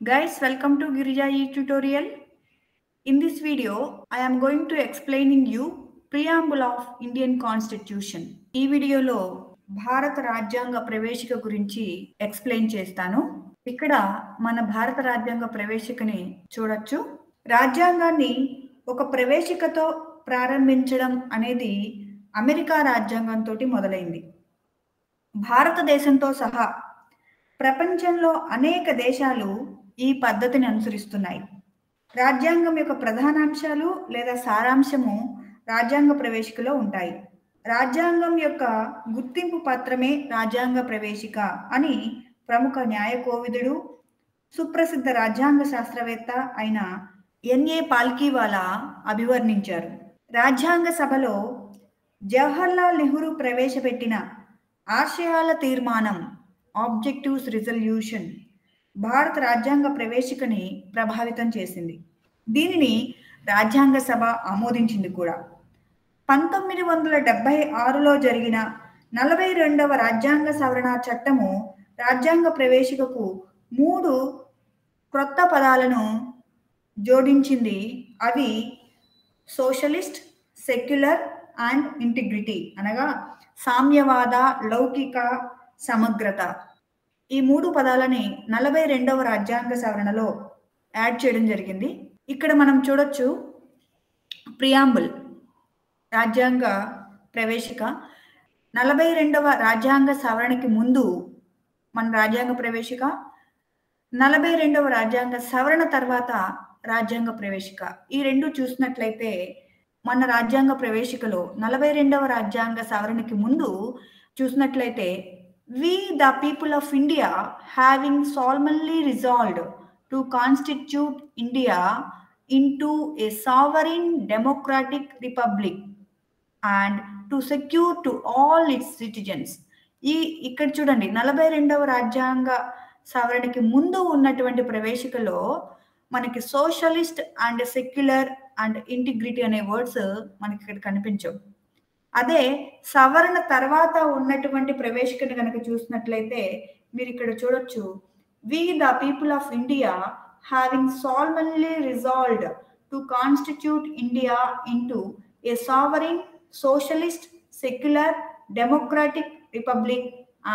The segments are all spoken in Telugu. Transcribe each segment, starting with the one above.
Guys, welcome to Girija tutorial. In this video, I am going to explaining you preamble of Indian Constitution. ఈ వీడియోలో భారత రాజ్యాంగ ప్రవేశిక గురించి ఎక్స్ప్లెయిన్ చేస్తాను. ఇక్కడ మన భారత రాజ్యాంగ ప్రవేశికని చూడొచ్చు. రాజ్యాంగాన్ని ఒక ప్రవేశికతో ప్రారంభించడం అనేది అమెరికా రాజ్యాంగంతో మొదలైంది. భారతదేశంతో సహా ప్రపంచంలో అనేక దేశాలు ఈ పద్ధతిని అనుసరిస్తున్నాయి. రాజ్యాంగం యొక్క ప్రధానాంశాలు లేదా సారాంశము రాజ్యాంగ ప్రవేశికలో ఉంటాయి. రాజ్యాంగం యొక్క గుర్తింపు పత్రమే రాజ్యాంగ ప్రవేశిక అని ప్రముఖ న్యాయ కోవిదుడు, సుప్రసిద్ధ రాజ్యాంగ శాస్త్రవేత్త అయిన ఎన్ఏ పాల్కీవాలా అభివర్ణించారు. రాజ్యాంగ సభలో జవహర్లాల్ నెహ్రూ ప్రవేశపెట్టిన ఆశయాల తీర్మానం ఆబ్జెక్టివ్స్ రిజల్యూషన్ భారత రాజ్యాంగ ప్రవేశికని ప్రభావితం చేసింది. దీనిని రాజ్యాంగ సభ ఆమోదించింది కూడా. 1976లో జరిగిన 42వ రాజ్యాంగ సవరణ చట్టము రాజ్యాంగ ప్రవేశికకు 3 క్రొత్త పదాలను జోడించింది. అవి సోషలిస్ట్, సెక్యులర్ అండ్ ఇంటిగ్రిటీ, అనగా సామ్యవాద, లౌకిక, సమగ్రత. ఈ 3 పదాలని 42వ రాజ్యాంగ సవరణలో యాడ్ చేయడం జరిగింది. ఇక్కడ మనం చూడొచ్చు ప్రియాంబుల్ రాజ్యాంగ ప్రవేశిక. 42వ రాజ్యాంగ సవరణకి ముందు మన రాజ్యాంగ ప్రవేశిక, 42వ రాజ్యాంగ సవరణ తర్వాత రాజ్యాంగ ప్రవేశిక. ఈ రెండు చూసినట్లయితే మన రాజ్యాంగ ప్రవేశికలో 42వ రాజ్యాంగ సవరణకి ముందు చూసినట్లయితే We the people of India having solemnly resolved to constitute India into a sovereign democratic republic and to secure to all its citizens. ఇక్కడ చూడండి 42వ రాజ్యాంగ సవరణకి ముందు ఉన్నటువంటి ప్రవేశికలో మనకి socialist and secular and integrity అనే వర్డ్స్ మనకి ఇక్కడ కనిపించవు. అదే సవరణ తర్వాత ఉన్నటువంటి ప్రవేశికను కనుక చూసినట్లయితే మీరు ఇక్కడ చూడొచ్చు, we the people of India having solemnly resolved to constitute India into a sovereign socialist secular democratic republic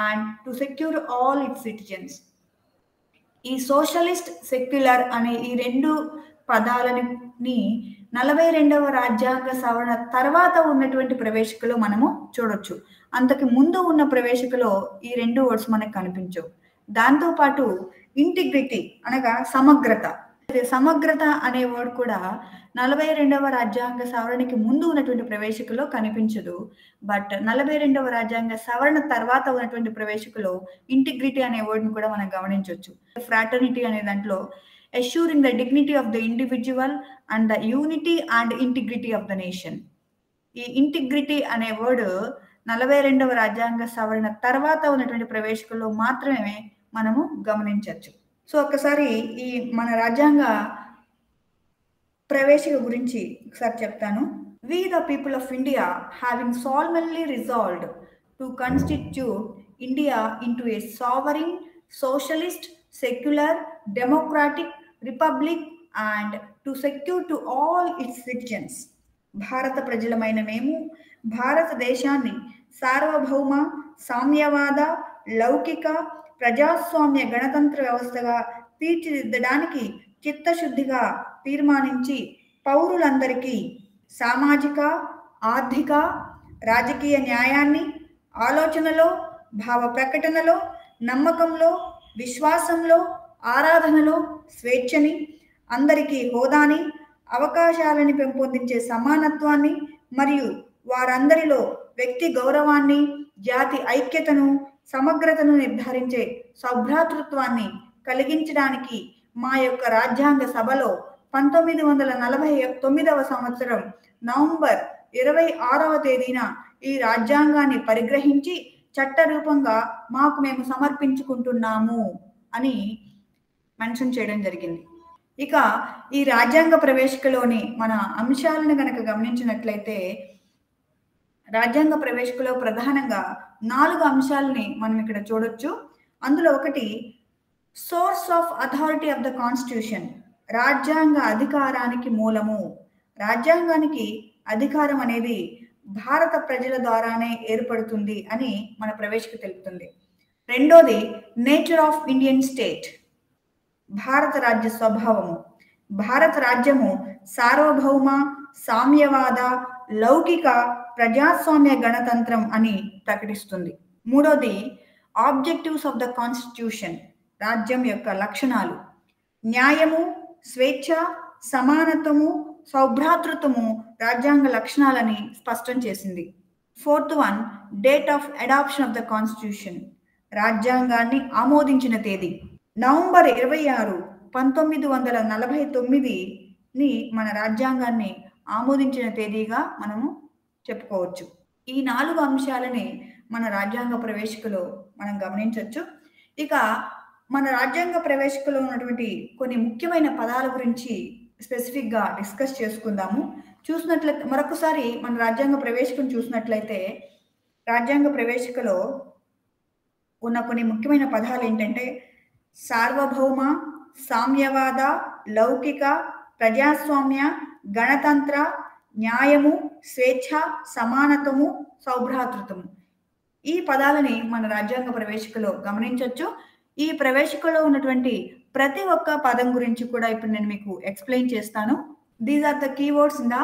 and to secure all its citizens. ఈ సోషలిస్ట్, సెక్యులర్ అనే ఈ 2 పదాలని 42వ రాజ్యాంగ సవరణ తర్వాత ఉన్నటువంటి ప్రవేశికలో మనము చూడొచ్చు. అంతకు ముందు ఉన్న ప్రవేశికలో ఈ 2 వర్డ్స్ మనకు కనిపించవు. దాంతోపాటు ఇంటిగ్రిటీ అనగా సమగ్రత. సమగ్రత అనే వర్డ్ కూడా 42వ రాజ్యాంగ సవరణకి ముందు ఉన్నటువంటి ప్రవేశికలో కనిపించదు. బట్ 42వ రాజ్యాంగ సవరణ తర్వాత ఉన్నటువంటి ప్రవేశికలో ఇంటిగ్రిటీ అనే వర్డ్ని కూడా మనం గమనించవచ్చు. ఫ్రాటర్నిటీ అనే దాంట్లో assuring the dignity of the individual and the unity and integrity of the nation. ఈ ఇంటిగ్రిటీ అనే వర్డ్ 42వ రాజ్యాంగ సవరణ తర్వాత ఉన్నటువంటి ప్రవేశికలో మాత్రమే మనము గమనించవచ్చు. సో ఒక్కసారి ఈ మన రాజ్యాంగ ప్రవేశిక గురించి ఒకసారి చెప్తాను. We the people of India having solemnly resolved to constitute India into a sovereign socialist secular democratic republic and to secure to all its citizens. భారత ప్రజలమైన మేము భారతదేశాన్ని సార్వభౌమ, సామ్యవాద, లౌకిక, ప్రజాస్వామ్య గణతంత్ర వ్యవస్థగా తీర్చిదిద్దడానికి చిత్తశుద్ధిగా తీర్మానించి పౌరులందరికీ సామాజిక, ఆర్థిక, రాజకీయ న్యాయాన్ని ఆలోచనలో, భావ ప్రకటనలో, నమ్మకంలో, విశ్వాసంలో, ఆరాధనలో స్వేచ్ఛని, అందరికీ హోదాని, అవకాశాలని పెంపొందించే సమానత్వాన్ని మరియు వారందరిలో వ్యక్తి గౌరవాన్ని, జాతి ఐక్యతను, సమగ్రతను నిర్ధారించే సౌభ్రాతృత్వాన్ని కలిగించడానికి మా యొక్క రాజ్యాంగ సభలో 1949వ సంవత్సరం నవంబర్ 26వ తేదీన ఈ రాజ్యాంగాన్ని పరిగ్రహించి చట్టరూపంగా మాకు మేము సమర్పించుకుంటున్నాము అని మెన్షన్ చేయడం జరిగింది. ఇక ఈ రాజ్యాంగ ప్రవేశికలోని మన అంశాలను కనుక గమనించినట్లయితే రాజ్యాంగ ప్రవేశికలో ప్రధానంగా 4 అంశాలని మనం ఇక్కడ చూడొచ్చు. అందులో ఒకటి source of authority of the constitution, రాజ్యాంగ అధికారానికి మూలము. రాజ్యాంగానికి అధికారం అనేది భారత ప్రజల ద్వారానే ఏర్పడుతుంది అని మన ప్రవేశిక తెలుపుతుంది. రెండోది నేచర్ ఆఫ్ ఇండియన్ స్టేట్, భారత రాజ్య స్వభావము. భారత రాజ్యము సార్వభౌమ, సామ్యవాద, లౌకిక, ప్రజాస్వామ్య గణతంత్రం అని ప్రకటిస్తుంది. మూడోది ఆబ్జెక్టివ్స్ ఆఫ్ ద కాన్స్టిట్యూషన్, రాజ్యం యొక్క లక్షణాలు. న్యాయము, స్వేచ్ఛ, సమానత్వము, సౌభ్రాతృత్వము రాజ్యాంగ లక్షణాలని స్పష్టం చేసింది. Fourth one date of adoption of the constitution, రాజ్యాంగాన్ని ఆమోదించిన తేదీ నవంబర్ 26, 1949ని మన రాజ్యాంగాన్ని ఆమోదించిన తేదీగా మనము చెప్పుకోవచ్చు. ఈ 4 అంశాలని మన రాజ్యాంగ ప్రవేశికలో మనం గమనించవచ్చు. ఇక మన రాజ్యాంగ ప్రవేశికలో ఉన్నటువంటి కొన్ని ముఖ్యమైన పదాల గురించి స్పెసిఫిక్గా డిస్కస్ చేసుకుందాము. చూసినట్లయితే మరొకసారి మన రాజ్యాంగ ప్రవేశికను చూసినట్లయితే రాజ్యాంగ ప్రవేశికలో ఉన్న కొన్ని ముఖ్యమైన పదాలు ఏంటంటే సార్వభౌమ, సామ్యవాద, లౌకిక, ప్రజాస్వామ్య, గణతంత్ర, న్యాయము, స్వేచ్ఛ, సమానత్వము, సౌభ్రాతృత్వము. ఈ పదాలని మన రాజ్యాంగ ప్రవేశికలో గమనించవచ్చు. ఈ ప్రవేశికలో ఉన్నటువంటి ప్రతి ఒక్క పదం గురించి కూడా ఇప్పుడు నేను మీకు ఎక్స్ప్లెయిన్ చేస్తాను. These are the keywords in the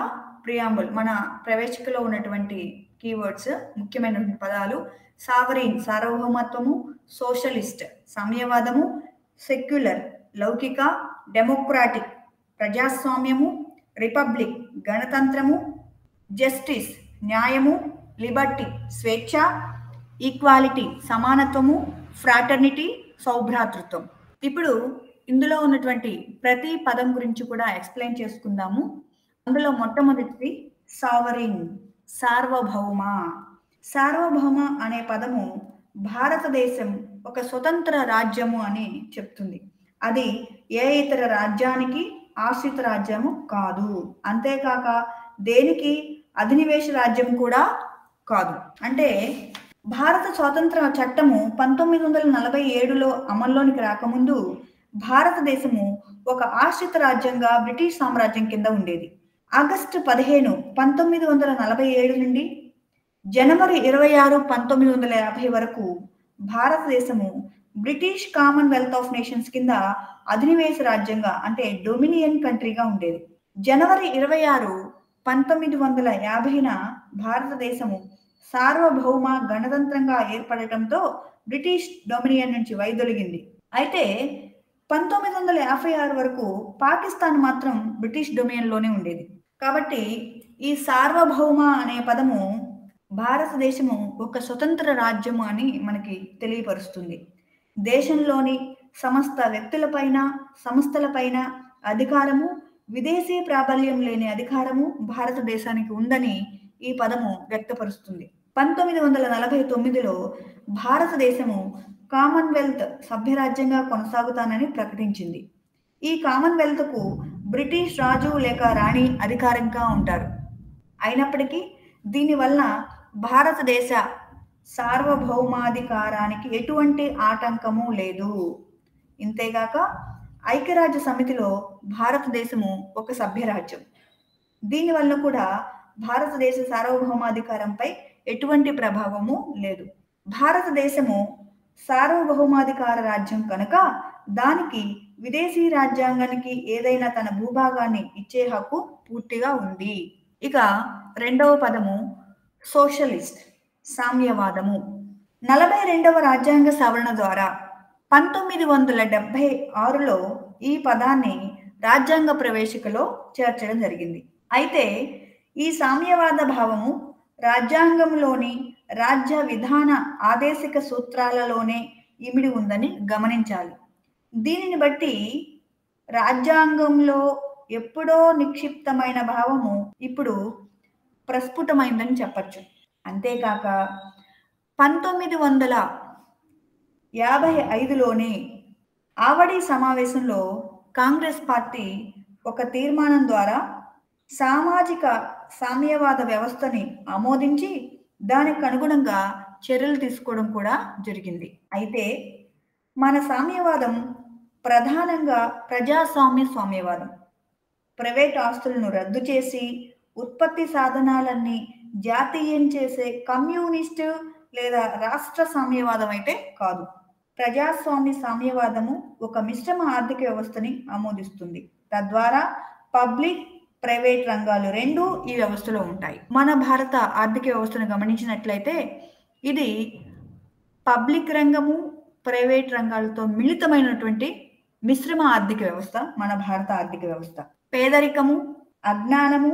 preamble. మన ప్రవేశికలో ఉన్నటువంటి కీవర్డ్స్, ముఖ్యమైన పదాలు: సావరీన్, సార్వభౌమత్వము; సోషలిస్ట్, సామ్యవాదము; సెక్యులర్, లౌకిక; డెమోక్రాటిక్, ప్రజాస్వామ్యము; రిపబ్లిక్, గణతంత్రము; జస్టిస్, న్యాయము; లిబర్టీ, స్వేచ్ఛ; ఈక్వాలిటీ, సమానత్వము; ఫ్రాటర్నిటీ, సౌభ్రాతృత్వం. ఇప్పుడు ఇందులో ఉన్నటువంటి ప్రతి పదం గురించి కూడా ఎక్స్ప్లెయిన్ చేసుకుందాము. అందులో మొట్టమొదటిది సావరీన్, సార్వభౌమ. సార్వభౌమ అనే పదము భారతదేశం ఒక స్వతంత్ర రాజ్యము అని చెప్తుంది. అది ఏ ఇతర రాజ్యానికి ఆశ్రిత రాజ్యము కాదు. అంతేకాక దేనికి అధినివేశ రాజ్యం కూడా కాదు. అంటే భారత స్వాతంత్ర చట్టము 1947లో అమల్లోనికి రాకముందు భారతదేశము ఒక ఆశ్రిత రాజ్యంగా బ్రిటిష్ సామ్రాజ్యం కింద ఉండేది. ఆగస్టు 15, 1947 నుండి జనవరి 26, 1950 వరకు భారతదేశము బ్రిటిష్ కామన్వెల్త్ ఆఫ్ నేషన్స్ కింద అధినివేశ రాజ్యంగా, అంటే డొమినియన్ కంట్రీగా ఉండేది. జనవరి 26, 1950న భారతదేశము సార్వభౌమ గణతంత్రంగా ఏర్పడటంతో బ్రిటిష్ డొమినియన్ నుంచి వైదొలిగింది. అయితే 1956 వరకు పాకిస్తాన్ మాత్రం బ్రిటిష్ డొమినియన్లోనే ఉండేది. కాబట్టి ఈ సార్వభౌమ అనే పదము భారతదేశము ఒక స్వతంత్ర రాజ్యము అని మనకి తెలియపరుస్తుంది. దేశంలోని సమస్త వ్యక్తులపైన, సంస్థలపైన అధికారము, విదేశీ ప్రాబల్యం లేని అధికారము భారతదేశానికి ఉందని ఈ పదము వ్యక్తపరుస్తుంది. 1949లో భారతదేశము కామన్వెల్త్ సభ్యరాజ్యంగా కొనసాగుతానని ప్రకటించింది. ఈ కామన్వెల్త్కు బ్రిటిష్ రాజు లేక రాణి అధికారంగా ఉంటారు. అయినప్పటికీ దీనివల్ల భారతదేశ సార్వభౌమాధికారానికి ఎటువంటి ఆటంకము లేదు. ఇంతేగాక ఐక్యరాజ్య సమితిలో భారతదేశము ఒక సభ్యరాజ్యం. దీనివల్ల కూడా భారతదేశ సార్వభౌమాధికారంపై ఎటువంటి ప్రభావము లేదు. భారతదేశము సార్వభౌమాధికార రాజ్యం కనుక దానికి విదేశీ రాజ్యాంగానికి ఏదైనా తన భూభాగాన్ని ఇచ్చే హక్కు పూర్తిగా ఉంది. ఇక రెండవ పదము సోషలిస్ట్, సామ్యవాదము. 42వ రాజ్యాంగ సవరణ ద్వారా 1976లో ఈ పదాన్ని రాజ్యాంగ ప్రవేశికలో చేర్చడం జరిగింది. అయితే ఈ సామ్యవాద భావము రాజ్యాంగంలోని రాజ్య విధాన ఆదేశిక సూత్రాలలోనే ఇమిడి ఉందని గమనించాలి. దీనిని బట్టి రాజ్యాంగంలో ఎప్పుడో నిక్షిప్తమైన భావము ఇప్పుడు ప్రస్ఫుటమైందని చెప్పచ్చు. అంతేకాక 1955లోనే ఆవడి సమావేశంలో కాంగ్రెస్ పార్టీ ఒక తీర్మానం ద్వారా సామాజిక సామ్యవాద వ్యవస్థని ఆమోదించి దానికి అనుగుణంగా చర్యలు తీసుకోవడం కూడా జరిగింది. అయితే మన సామ్యవాదం ప్రధానంగా ప్రజాస్వామ్య స్వామ్యవాదం. ప్రైవేట్ ఆస్తులను రద్దు చేసి ఉత్పత్తి సాధనాలన్నీ జాతీయం చేసే కమ్యూనిస్టు లేదా రాష్ట్ర సామ్యవాదం అయితే కాదు. ప్రజాస్వామ్య సామ్యవాదము ఒక మిశ్రమ ఆర్థిక వ్యవస్థని ఆమోదిస్తుంది. తద్వారా పబ్లిక్ ప్రైవేట్ రంగాలు రెండూ ఈ వ్యవస్థలో ఉంటాయి. మన భారత ఆర్థిక వ్యవస్థను గమనించినట్లయితే ఇది పబ్లిక్ రంగము ప్రైవేట్ రంగాలతో మిళితమైనటువంటి మిశ్రమ ఆర్థిక వ్యవస్థ మన భారత ఆర్థిక వ్యవస్థ. పేదరికము, అజ్ఞానము,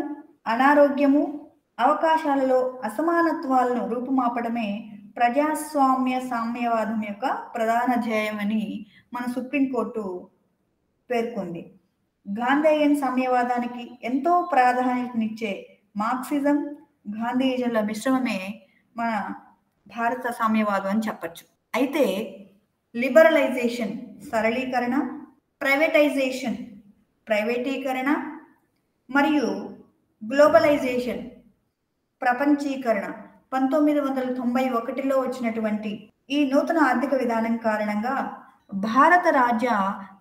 అనారోగ్యము, అవకాశాలలో అసమానత్వాలను రూపుమాపడమే ప్రజాస్వామ్య సామ్యవాదం యొక్క ప్రధాన ధ్యేయమని మన సుప్రీంకోర్టు పేర్కొంది. గాంధేయన్ సామ్యవాదానికి ఎంతో ప్రాధాన్యతనిచ్చే మార్క్సిజం, గాంధీయిజంల మిశ్రమమే మన భారత సామ్యవాదం అని చెప్పచ్చు. అయితే లిబరలైజేషన్ సరళీకరణ, ప్రైవేటైజేషన్ ప్రైవేటీకరణ మరియు గ్లోబలైజేషన్ ప్రపంచీకరణ 1991లో వచ్చినటువంటి ఈ నూతన ఆర్థిక విధానం కారణంగా భారత రాజ్య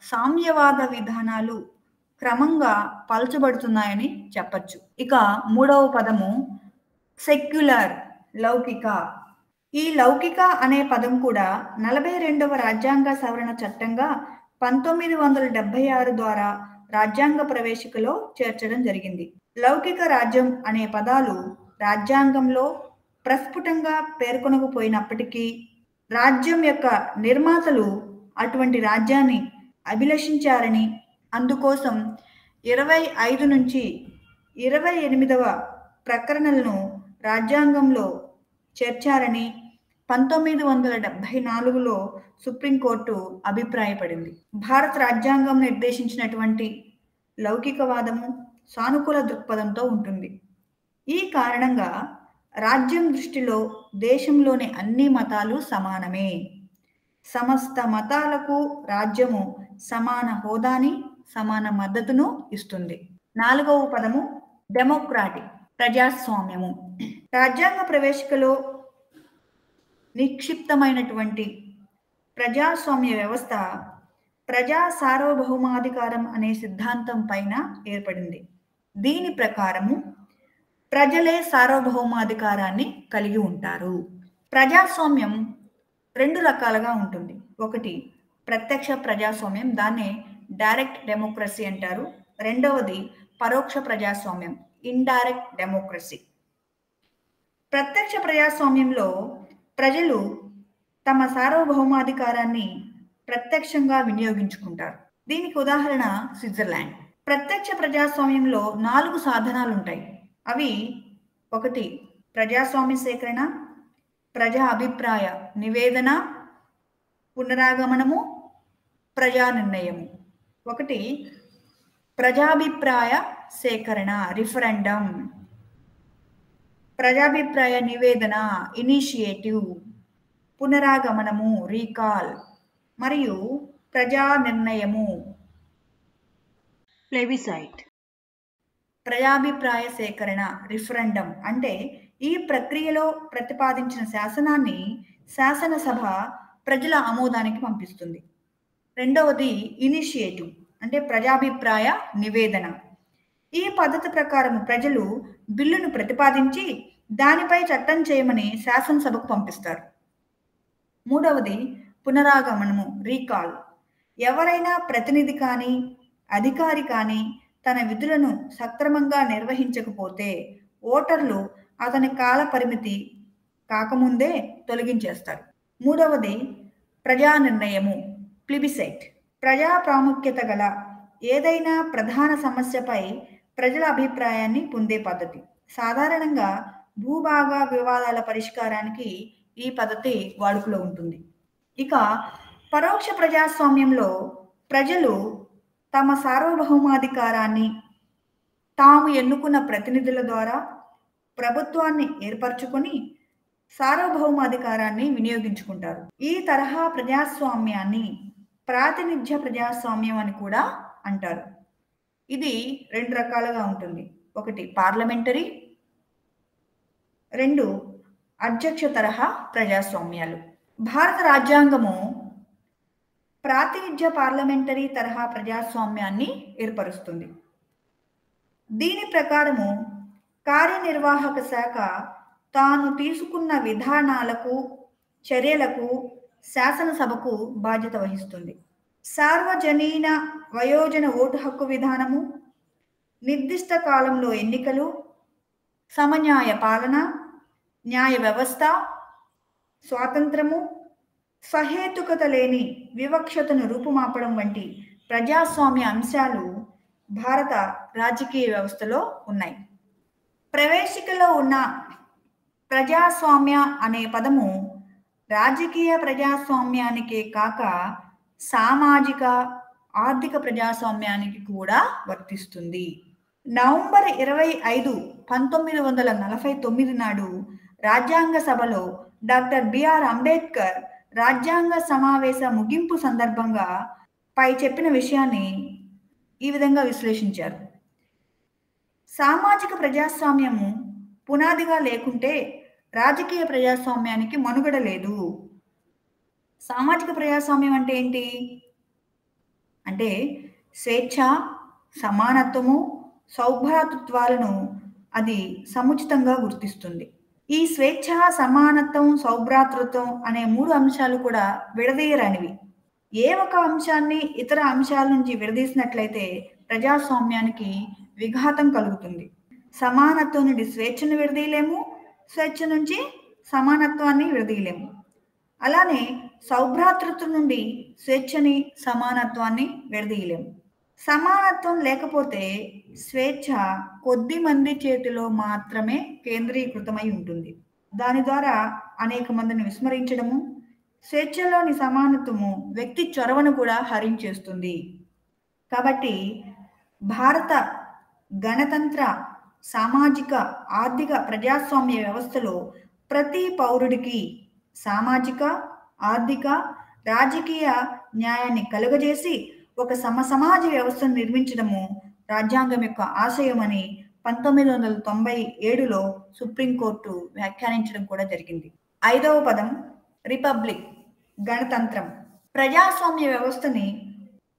సామ్యవాద విధానాలు క్రమంగా పలచబడుతున్నాయని చెప్పచ్చు. ఇక మూడవ పదము సెక్యులర్, లౌకిక. ఈ లౌకిక అనే పదం కూడా 42వ రాజ్యాంగ సవరణ చట్టంగా 1976 ద్వారా రాజ్యాంగ ప్రవేశికలో చేర్చడం జరిగింది. లౌకిక రాజ్యం అనే పదాలు రాజ్యాంగంలో ప్రస్ఫుటంగా పేర్కొనకపోయినప్పటికీ రాజ్యం యొక్క నిర్మాతలు అటువంటి రాజ్యాన్ని అభిలషించారని, అందుకోసం 25 నుంచి 28వ ప్రకరణలను రాజ్యాంగంలో చేర్చారని 1974లో సుప్రీంకోర్టు అభిప్రాయపడింది. భారత రాజ్యాంగం నిర్దేశించినటువంటి లౌకికవాదము సానుకూల దృక్పథంతో ఉంటుంది. ఈ కారణంగా రాజ్యం దృష్టిలో దేశంలోని అన్ని మతాలు సమానమే. సమస్త మతాలకు రాజ్యము సమాన హోదాని, సమాన మద్దతును ఇస్తుంది. నాలుగవ పదము డెమోక్రాటిక్, ప్రజాస్వామ్యము. రాజ్యాంగ ప్రవేశికలో నిక్షిప్తమైనటువంటి ప్రజాస్వామ్య వ్యవస్థ ప్రజా సార్వభౌమాధికారం అనే సిద్ధాంతం పైన ఏర్పడింది. దీని ప్రకారము ప్రజలే సార్వభౌమాధికారాన్ని కలిగి ఉంటారు. ప్రజాస్వామ్యం రెండు రకాలుగా ఉంటుంది. ఒకటి ప్రత్యక్ష ప్రజాస్వామ్యం, దాన్నే డైరెక్ట్ డెమోక్రసీ అంటారు. రెండవది పరోక్ష ప్రజాస్వామ్యం, ఇండైరెక్ట్ డెమోక్రసీ. ప్రత్యక్ష ప్రజాస్వామ్యంలో ప్రజలు తమ సార్వభౌమాధికారాన్ని ప్రత్యక్షంగా వినియోగించుకుంటారు. దీనికి ఉదాహరణ స్విట్జర్లాండ్. ప్రత్యక్ష ప్రజాస్వామ్యంలో 4 సాధనాలు ఉంటాయి. అవి ఒకటి ప్రజాస్వామ్య సేకరణ, ప్రజా అభిప్రాయ నివేదన, పునరాగమనము, ప్రజా నిర్ణయము. ఒకటి ప్రజాభిప్రాయ సేకరణ, రిఫరెండం, ప్రజాభిప్రాయ నివేదన, ఇనిషియేటివ్, పునరాగమనము, రీకాల్, మరియు ప్రజా నిర్ణయము, ప్లెబిసైట్. ప్రజాభిప్రాయ సేకరణ, రిఫరెండం అంటే ఈ ప్రక్రియలో ప్రతిపాదించిన శాసనాన్ని శాసనసభ ప్రజల ఆమోదానికి పంపిస్తుంది. రెండవది ఇనిషియేటివ్ అంటే ప్రజాభిప్రాయ నివేదన. ఈ పద్ధతి ప్రకారం ప్రజలు బిల్లును ప్రతిపాదించి దానిపై చట్టం చేయమని శాసనసభకు పంపిస్తారు. మూడవది పునరాగమనము, రీకాల్. ఎవరైనా ప్రతినిధి కానీ అధికారి కానీ తన విధులను సక్రమంగా నిర్వహించకపోతే ఓటర్లు అతని కాల పరిమితి కాకముందే తొలగించేస్తారు. మూడవది ప్రజా నిర్ణయము, ప్లిబిసైట్. ప్రజా ప్రాముఖ్యత గల ఏదైనా ప్రధాన సమస్యపై ప్రజల అభిప్రాయాన్ని పొందే పద్ధతి. సాధారణంగా భూభాగ వివాదాల పరిష్కారానికి ఈ పద్ధతి వాడుకలో ఉంటుంది. ఇక పరోక్ష ప్రజాస్వామ్యంలో ప్రజలు తమ సార్వభౌమాధికారాన్ని తాము ఎన్నుకున్న ప్రతినిధుల ద్వారా ప్రభుత్వాన్ని ఏర్పరచుకొని సార్వభౌమాధికారాన్ని వినియోగించుకుంటారు. ఈ తరహా ప్రజాస్వామ్యాన్ని ప్రాతినిధ్య ప్రజాస్వామ్యం అని కూడా అంటారు. ఇది 2 రకాలుగా ఉంటుంది. ఒకటి పార్లమెంటరీ, 2 అధ్యక్ష తరహా ప్రజాస్వామ్యాలు. భారత రాజ్యాంగము ప్రాతినిధ్య పార్లమెంటరీ తరహా ప్రజాస్వామ్యాన్ని ఏర్పరుస్తుంది. దీని ప్రకారము కార్యనిర్వాహక శాఖ తాను తీసుకున్న విధానాలకు, చర్యలకు శాసనసభకు బాధ్యత వహిస్తుంది. సార్వజనీన వయోజన ఓటు హక్కు విధానము, నిర్దిష్ట కాలంలో ఎన్నికలు, సమన్యాయ పాలన, న్యాయ వ్యవస్థ, స్వాతంత్రము, సహేతుకత లేని వివక్షతను రూపుమాపడం వంటి ప్రజాస్వామ్య అంశాలు భారత రాజకీయ వ్యవస్థలో ఉన్నాయి. ప్రవేశికలో ఉన్న ప్రజాస్వామ్య అనే పదము రాజకీయ ప్రజాస్వామ్యానికే కాక సామాజిక, ఆర్థిక ప్రజాస్వామ్యానికి కూడా వర్తిస్తుంది. నవంబర్ 25, 1949 నాడు రాజ్యాంగ సభలో డాక్టర్ బిఆర్ అంబేద్కర్ రాజ్యాంగ సమావేశ ముగింపు సందర్భంగా పై చెప్పిన విషయాన్ని ఈ విధంగా విశ్లేషించారు. సామాజిక ప్రజాస్వామ్యము పునాదిగా లేకుంటే రాజకీయ ప్రజాస్వామ్యానికి మనుగడ లేదు. సామాజిక ప్రజాస్వామ్యం అంటే ఏంటి? అంటే స్వేచ్ఛ, సమానత్వము, సౌభ్రాతృత్వాలను అది సముచితంగా గుర్తిస్తుంది. ఈ స్వేచ్ఛ, సమానత్వం, సౌభ్రాతృత్వం అనే 3 అంశాలు కూడా విడదీయరానివి. ఏ ఒక అంశాన్ని ఇతర అంశాల నుంచి విడదీసినట్లయితే ప్రజాస్వామ్యానికి విఘాతం కలుగుతుంది. సమానత్వం నుండి స్వేచ్ఛను విడదీయలేము, స్వేచ్ఛ నుంచి సమానత్వాన్ని విడదీయలేము. అలానే సౌభ్రాతృత్వం నుండి స్వేచ్ఛని, సమానత్వాన్ని విడదీయలేము. సమానత్వం లేకపోతే స్వేచ్ఛ కొద్ది మంది చేతిలో మాత్రమే కేంద్రీకృతమై ఉంటుంది. దాని ద్వారా అనేక మందిని విస్మరించడము, స్వేచ్ఛలోని సమానత్వము వ్యక్తి చొరవను కూడా హరించేస్తుంది. కాబట్టి భారత గణతంత్ర, సామాజిక, ఆర్థిక ప్రజాస్వామ్య వ్యవస్థలో ప్రతి పౌరుడికి సామాజిక, ఆర్థిక, రాజకీయ న్యాయాన్ని కలుగజేసి ఒక సమసమాజ వ్యవస్థను నిర్మించడము రాజ్యాంగం యొక్క ఆశయమని 1997లో సుప్రీంకోర్టు వ్యాఖ్యానించడం కూడా జరిగింది. 5వ పదం రిపబ్లిక్, గణతంత్రం. ప్రజాస్వామ్య వ్యవస్థని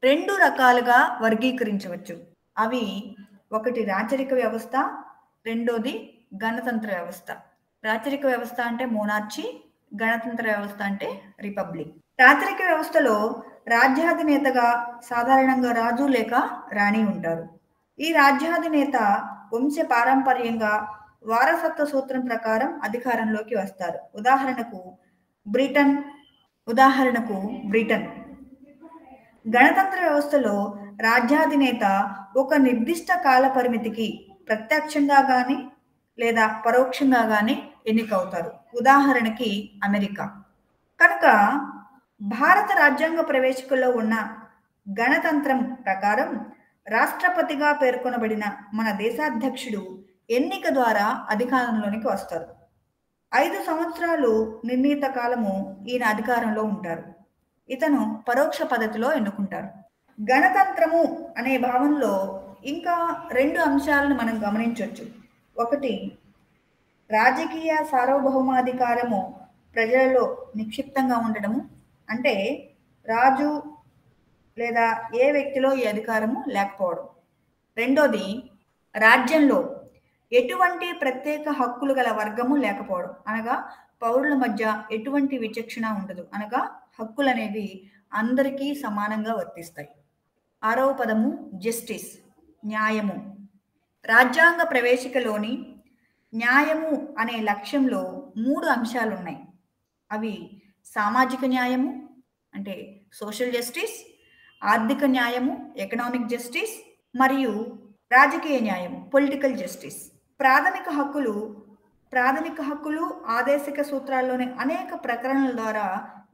2 రకాలుగా వర్గీకరించవచ్చు. అవి ఒకటి రాచరిక వ్యవస్థ, రెండోది గణతంత్ర వ్యవస్థ. రాచరిక వ్యవస్థ అంటే మోనార్చీ, గణతంత్ర వ్యవస్థ అంటే రిపబ్లిక్. రాచరిక వ్యవస్థలో రాజ్యాధినేతగా సాధారణంగా రాజు లేక రాణి ఉంటారు. ఈ రాజ్యాధినేత వంశ పారంపర్యంగా వారసత్వ సూత్రం ప్రకారం అధికారంలోకి వస్తారు. ఉదాహరణకు బ్రిటన్. గణతంత్ర వ్యవస్థలో రాజ్యాధినేత ఒక నిర్దిష్ట కాల పరిమితికి ప్రత్యక్షంగా కానీ లేదా పరోక్షంగా కానీ ఎన్నికవుతారు. ఉదాహరణకి అమెరికా. కనుక భారత రాజ్యాంగ ప్రవేశికలో ఉన్న గణతంత్రం ప్రకారం రాష్ట్రపతిగా పేర్కొనబడిన మన దేశాధ్యక్షుడు ఎన్నిక ద్వారా అధికారంలోనికి వస్తారు. 5 సంవత్సరాలు నిర్ణీత కాలము ఈయన అధికారంలో ఉంటారు. ఇతను పరోక్ష పద్ధతిలో ఎన్నుకుంటారు. గణతంత్రము అనే భావనలో ఇంకా 2 అంశాలను మనం గమనించవచ్చు. ఒకటి, రాజకీయ సార్వభౌమాధికారము ప్రజలలో నిక్షిప్తంగా ఉండడము, అంటే రాజు లేదా ఏ వ్యక్తిలో ఈ అధికారము లేకపోవడం. రెండోది, రాజ్యంలో ఎటువంటి ప్రత్యేక హక్కులు గల వర్గము లేకపోవడం, అనగా పౌరుల మధ్య ఎటువంటి విచక్షణ ఉండదు, అనగా హక్కులు అనేవి అందరికీ సమానంగా వర్తిస్తాయి. 6వ పదము జస్టిస్, న్యాయము. రాజ్యాంగ ప్రవేశికలోని న్యాయము అనే లక్ష్యంలో 3 అంశాలు ఉన్నాయి. అవి సామాజిక న్యాయము అంటే సోషల్ జస్టిస్, ఆర్థిక న్యాయము ఎకనామిక్ జస్టిస్, మరియు రాజకీయ న్యాయము పొలిటికల్ జస్టిస్. ప్రాథమిక హక్కులు ఆదేశిక సూత్రాల్లోని అనేక ప్రకరణల ద్వారా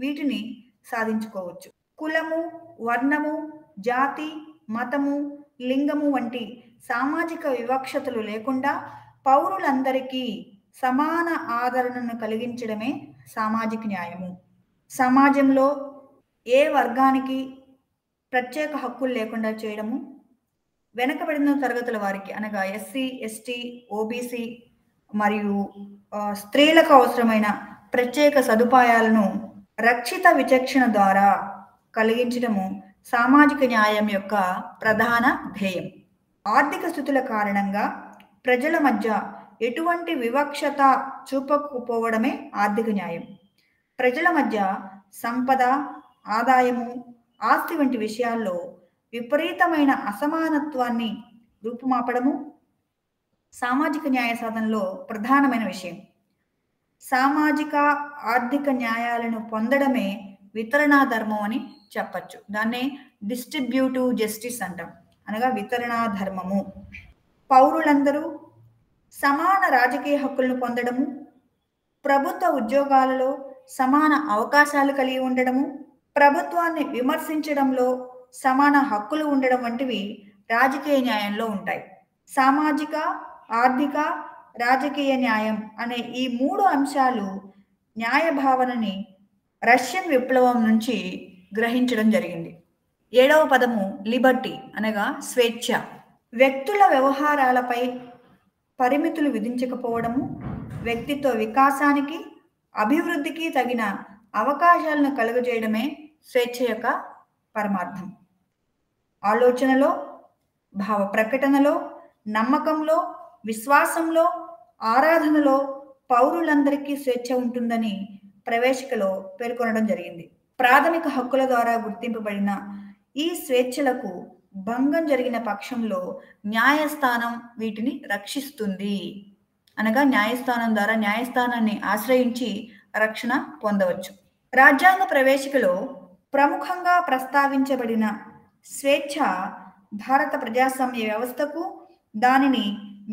వీటిని సాధించుకోవచ్చు. కులము, వర్ణము, జాతి, మతము, లింగము వంటి సామాజిక వివక్షతలు లేకుండా పౌరులందరికీ సమాన ఆదరణను కలిగించడమే సామాజిక న్యాయము. సమాజంలో ఏ వర్గానికి ప్రత్యేక హక్కులు లేకుండా చేయడము, వెనుకబడిన తరగతుల వారికి అనగా ఎస్సీ, ఎస్టీ, ఓబీసీ మరియు స్త్రీలకు అవసరమైన ప్రత్యేక సదుపాయాలను రక్షిత విచక్షణ ద్వారా కలిగించడము సామాజిక న్యాయం యొక్క ప్రధాన ధ్యేయం. ఆర్థిక స్థితుల కారణంగా ప్రజల మధ్య ఎటువంటి వివక్షత చూపకపోవడమే ఆర్థిక న్యాయం. ప్రజల మధ్య సంపద, ఆదాయము, ఆస్తి వంటి విషయాల్లో విపరీతమైన అసమానత్వాన్ని రూపుమాపడము సామాజిక న్యాయ సాధనలో ప్రధానమైన విషయం. సామాజిక ఆర్థిక న్యాయాలను పొందడమే వితరణా ధర్మం అని చెప్పచ్చు. దాన్నే డిస్ట్రిబ్యూటివ్ జస్టిస్ అంటాం, అనగా వితరణా ధర్మము. పౌరులందరూ సమాన రాజకీయ హక్కులను పొందడము, ప్రభుత్వ ఉద్యోగాలలో సమాన అవకాశాలు కలిగి ఉండడము, ప్రభుత్వాన్ని విమర్శించడంలో సమాన హక్కులు ఉండడం వంటివి రాజకీయ న్యాయంలో ఉంటాయి. సామాజిక, ఆర్థిక, రాజకీయ న్యాయం అనే ఈ 3 అంశాలు న్యాయ భావనని రష్యన్ విప్లవం నుంచి గ్రహించడం జరిగింది. 7వ పదము లిబర్టీ, అనగా స్వేచ్ఛ. వ్యక్తుల వ్యవహారాలపై పరిమితులు విధించకపోవడము, వ్యక్తిత్వ వికాసానికి, అభివృద్ధికి తగిన అవకాశాలను కలుగజేయడమే స్వేచ్ఛ యొక్క పరమార్థం. ఆలోచనలో, భావ ప్రకటనలో, నమ్మకంలో, విశ్వాసంలో, ఆరాధనలో పౌరులందరికీ స్వేచ్ఛ ఉంటుందని ప్రవేశికలో పేర్కొనడం జరిగింది. ప్రాథమిక హక్కుల ద్వారా గుర్తింపబడిన ఈ స్వేచ్ఛలకు భంగం జరిగిన పక్షంలో న్యాయస్థానం వీటిని రక్షిస్తుంది. అనగా న్యాయస్థానం ద్వారా న్యాయస్థానాన్ని ఆశ్రయించి రక్షణ పొందవచ్చు. రాజ్యాంగ ప్రవేశికలో ప్రముఖంగా ప్రస్తావించబడిన స్వేచ్ఛ భారత ప్రజాస్వామ్య వ్యవస్థకు, దానిని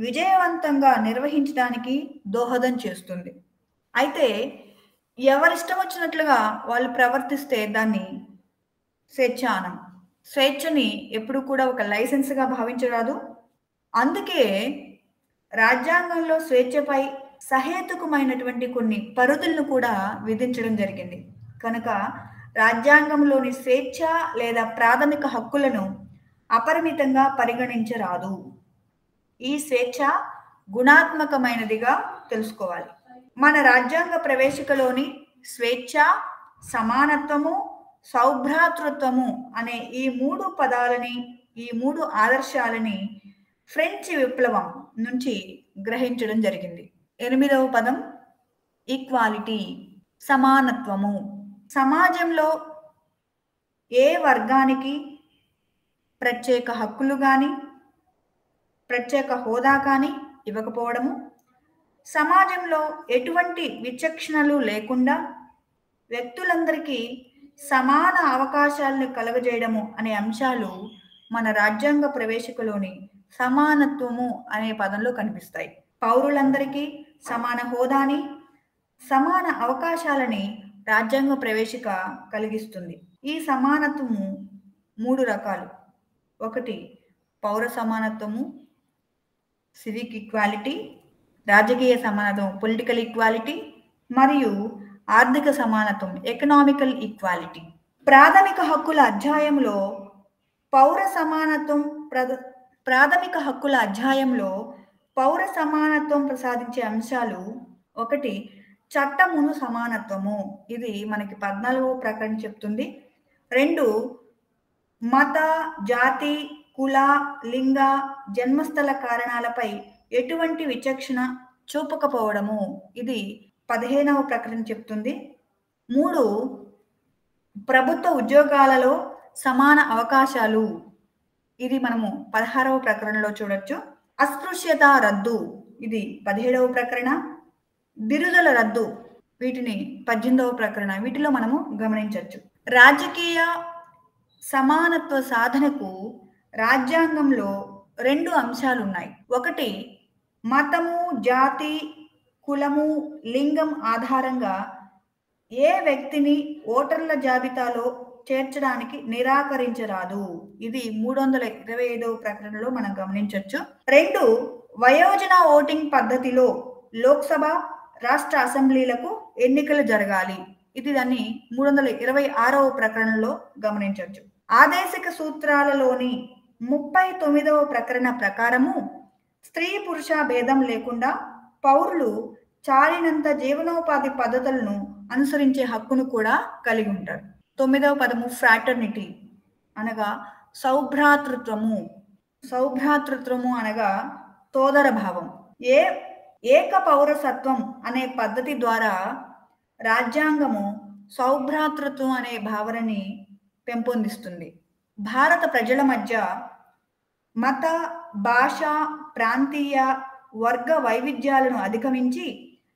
విజయవంతంగా నిర్వహించడానికి దోహదం చేస్తుంది. అయితే ఎవరిష్టం వచ్చినట్లుగా వాళ్ళు ప్రవర్తిస్తే దాన్ని స్వేచ్ఛ అనం. స్వేచ్ఛని ఎప్పుడు కూడా ఒక లైసెన్స్గా భావించరాదు. అందుకే రాజ్యాంగంలో స్వేచ్ఛపై సహేతుకమైనటువంటి కొన్ని పరిధులను కూడా విధించడం జరిగింది. కనుక రాజ్యాంగంలోని స్వేచ్ఛ లేదా ప్రాథమిక హక్కులను అపరిమితంగా పరిగణించరాదు. ఈ స్వేచ్ఛ గుణాత్మకమైనదిగా తెలుసుకోవాలి. మన రాజ్యాంగ ప్రవేశికలోని స్వేచ్ఛ, సమానత్వము, సౌభ్రాతృత్వము అనే ఈ 3 పదాలని, ఈ 3 ఆదర్శాలని ఫ్రెంచ్ విప్లవం నుంచి గ్రహించడం జరిగింది. 8వ పదం ఈక్వాలిటీ, సమానత్వము. సమాజంలో ఏ వర్గానికి ప్రత్యేక హక్కులు కానీ, ప్రత్యేక హోదా కానీ ఇవ్వకపోవడము, సమాజంలో ఎటువంటి విచక్షణలు లేకుండా వ్యక్తులందరికీ సమాన అవకాశాలను కలుగజేయడము అనే అంశాలు మన రాజ్యాంగ ప్రవేశికలోని సమానత్వము అనే పదంలో కనిపిస్తాయి. పౌరులందరికీ సమాన హోదాని, సమాన అవకాశాలని రాజ్యాంగ ప్రవేశిక కలిగిస్తుంది. ఈ సమానత్వము 3 రకాలు. 1 పౌర సమానత్వము, సివిక్ ఈక్వాలిటీ, రాజకీయ సమానత్వం పొలిటికల్ ఈక్వాలిటీ, మరియు ఆర్థిక సమానత్వం ఎకనామికల్ ఈక్వాలిటీ. ప్రాథమిక హక్కుల అధ్యాయంలో పౌర సమానత్వం ప్రాథమిక హక్కుల అధ్యాయంలో పౌర సమానత్వం ప్రసాదించే అంశాలు: 1 చట్టమును సమానత్వము, ఇది మనకి 14వ ప్రకటన చెప్తుంది. 2 మత, జాతి, కుల, లింగ, జన్మస్థల కారణాలపై ఎటువంటి విచక్షణ చూపకపోవడము, ఇది 15వ ప్రకటన చెప్తుంది. 3 ప్రభుత్వ ఉద్యోగాలలో సమాన అవకాశాలు, ఇది మనము 16వ ప్రకరణలో చూడొచ్చు. అస్పృశ్యత రద్దు, ఇది 17వ ప్రకరణ. బిరుదుల రద్దు, వీటిని 18వ ప్రకరణ. వీటిలో మనము గమనించవచ్చు. రాజకీయ సమానత్వ సాధనకు రాజ్యాంగంలో 2 అంశాలు ఉన్నాయి. 1 మతము, జాతి, కులము, లింగం ఆధారంగా ఏ వ్యక్తిని ఓటర్ల జాబితాలో చేర్చడానికి నిరాకరించరాదు, ఇది 325వ ప్రకటనలో మనం గమనించవచ్చు. 2 వయోజన ఓటింగ్ పద్ధతిలో లోక్సభ, రాష్ట్ర అసెంబ్లీలకు ఎన్నికలు జరగాలి, ఇది దాన్ని 326వ ప్రకటనలో గమనించవచ్చు. ఆదేశిక సూత్రాలలోని 39వ ప్రకరణ ప్రకారము స్త్రీ పురుష భేదం లేకుండా పౌరులు చాలినంత జీవనోపాధి పద్ధతులను అనుసరించే హక్కును కూడా కలిగి ఉంటారు. 9వ పదము ఫ్రాటర్నిటీ అనగా సౌభ్రాతృత్వము. సౌభ్రాతృత్వము అనగా సోదర భావం. ఏక పౌరసత్వం అనే పద్ధతి ద్వారా రాజ్యాంగము సౌభ్రాతృత్వం అనే భావనని పెంపొందిస్తుంది. భారత ప్రజల మధ్య మత, భాష, ప్రాంతీయ, వర్గ వైవిధ్యాలను అధిగమించి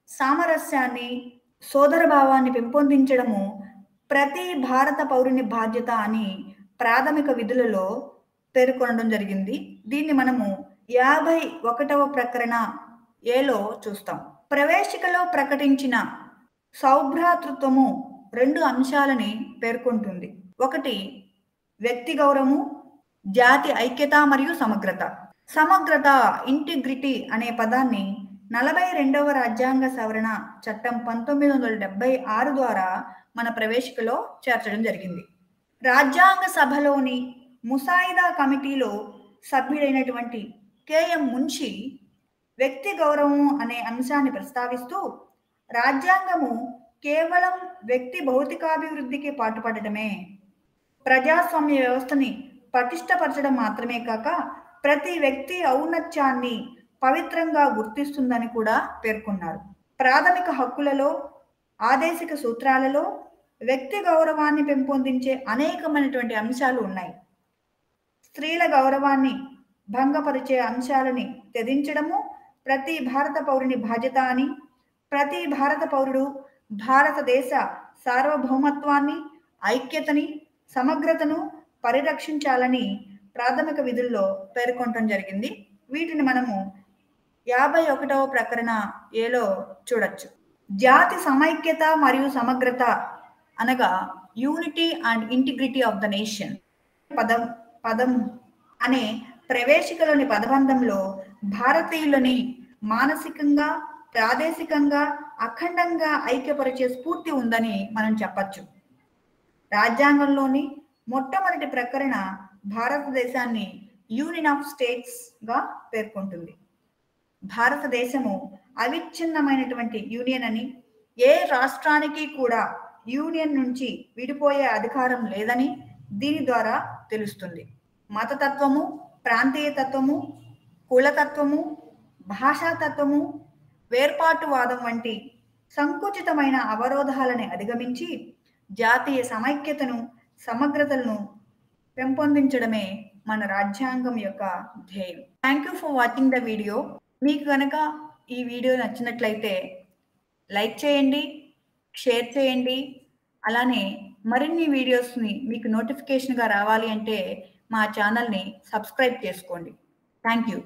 సామరస్యాన్ని, సోదరభావాన్ని పెంపొందించడము ప్రతి భారత పౌరుని బాధ్యత అని ప్రాథమిక విధులలో పేర్కొనడం జరిగింది. దీన్ని మనము 51వ ప్రకరణ ఏలో చూస్తాం. ప్రవేశికలో ప్రకటించిన సౌభ్రాతృత్వము 2 అంశాలని పేర్కొంటుంది. ఒకటి వ్యక్తి గౌరవము, జాతి ఐక్యత మరియు సమగ్రత. సమగ్రత, ఇంటిగ్రిటీ అనే పదాన్ని 42వ రాజ్యాంగ సవరణ చట్టం 1976 ద్వారా మన ప్రవేశికలో చేర్చడం జరిగింది. రాజ్యాంగ సభలోని ముసాయిదా కమిటీలో సభ్యుడైనటువంటి కెఎం మున్షి వ్యక్తి గౌరవము అనే అంశాన్ని ప్రస్తావిస్తూ రాజ్యాంగము కేవలం వ్యక్తి భౌతికాభివృద్ధికి పాటుపడటమే, ప్రజాస్వామ్య వ్యవస్థని పటిష్టపరచడం మాత్రమే కాక ప్రతి వ్యక్తి ఔన్నత్యాన్ని పవిత్రంగా గుర్తిస్తుందని కూడా పేర్కొన్నారు. ప్రాథమిక హక్కులలో, ఆదేశిక సూత్రాలలో వ్యక్తి గౌరవాన్ని పెంపొందించే అనేకమైనటువంటి అంశాలు ఉన్నాయి. స్త్రీల గౌరవాన్ని భంగపరిచే అంశాలని త్యజించడము ప్రతి భారత పౌరుని బాధ్యత అని, ప్రతి భారత పౌరుడు భారతదేశ సార్వభౌమత్వాన్ని, ఐక్యతని, సమగ్రతను పరిరక్షించాలని ప్రాథమిక విధుల్లో పేర్కొనడం జరిగింది. వీటిని మనము 51వ ప్రకరణ ఏలో చూడొచ్చు. జాతి సమైక్యత మరియు సమగ్రత అనగా unity and integrity of the nation పదం అనే ప్రవేశికలోని పదబంధంలో భారతీయులని మానసికంగా, ప్రాదేశికంగా, అఖండంగా ఐక్యపరిచే స్ఫూర్తి ఉందని మనం చెప్పచ్చు. రాజ్యాంగంలోని మొట్టమొదటి ప్రకరణ భారతదేశాన్ని యూనియన్ ఆఫ్ స్టేట్స్ గా పేర్కొంటుంది. భారతదేశము అవిచ్ఛిన్నమైనటువంటి యూనియన్ అని, ఏ రాష్ట్రానికి కూడా యూనియన్ నుంచి విడిపోయే అధికారం లేదని దీని ద్వారా తెలుస్తుంది. మతతత్వము, ప్రాంతీయతత్వము, కులతత్వము, భాషాతత్వము, వేర్పాటువాదం వంటి సంకుచితమైన అవరోధాలను అధిగమించి జాతీయ సమైక్యతను, సమగ్రతలను పెంపొందించడమే మన రాజ్యాంగం యొక్క ధ్యేయం. Thank you for watching the video. మీకు కనుక ఈ వీడియో నచ్చినట్లయితే లైక్ చేయండి, షేర్ చేయండి. అలానే మరిన్ని వీడియోస్ని మీకు నోటిఫికేషన్గా రావాలి అంటే మా ఛానల్ని సబ్స్క్రైబ్ చేసుకోండి. Thank you.